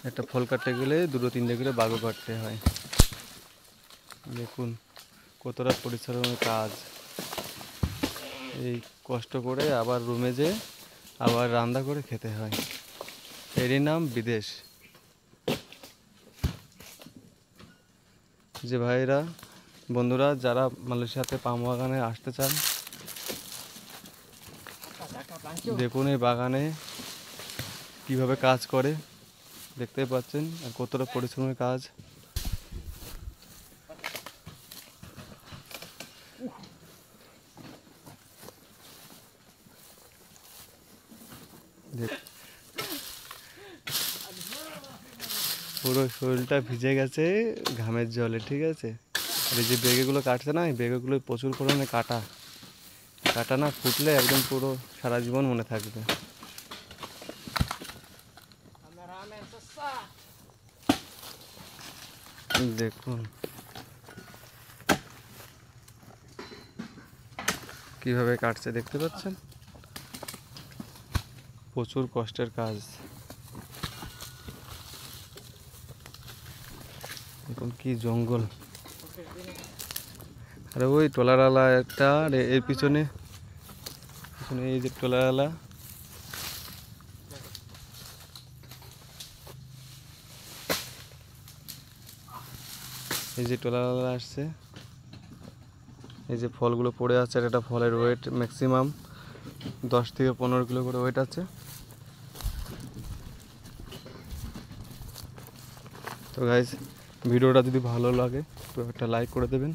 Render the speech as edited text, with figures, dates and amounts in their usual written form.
একটা ফল কাটতে গেলে 2-3টে করে বাগও কাটতে হয়। দেখুন কতটা পরিশ্রমের কাজ। এই কষ্ট করে আবার রুমে যেয়ে আবার রান্না করে খেতে হয়। এরই নাম বিদেশ। যে ভাইরা বন্ধুরা যারা মালয়েশিয়াতে পাম বাগানে আসতে চান, দেখুন এই বাগানে কিভাবে কাজ করে দেখতেই পাচ্ছেন, আর কতটা পরিশ্রমের কাজ। পুরো শরীরটা ভিজে গেছে ঘামের জলে, ঠিক আছে। আর এই যে বেগুগুলো কাটছে না, এই বেগুগুলো প্রচুর পরিমাণে কাটা কাটা না ফুটলে একদম পুরো সারা জীবন মনে থাকবে। দেখুন কিভাবে কাটছে দেখতে পাচ্ছেন, প্রচুর কষ্টের কাজ। দেখুন কি জঙ্গল, আরে ওই টলারালা একটা, আর এর পিছনে পিছনে এই যে টলারালা, এই যে টলারালা আসছে। এই যে ফলগুলো পড়ে আছে, আর একটা ফলের ওয়েট ম্যাক্সিমাম 10 থেকে 15 কিলো করে ওয়েট আছে। তো গাইস, ভিডিওটা যদি ভালো লাগে তো একটা লাইক করে দেবেন।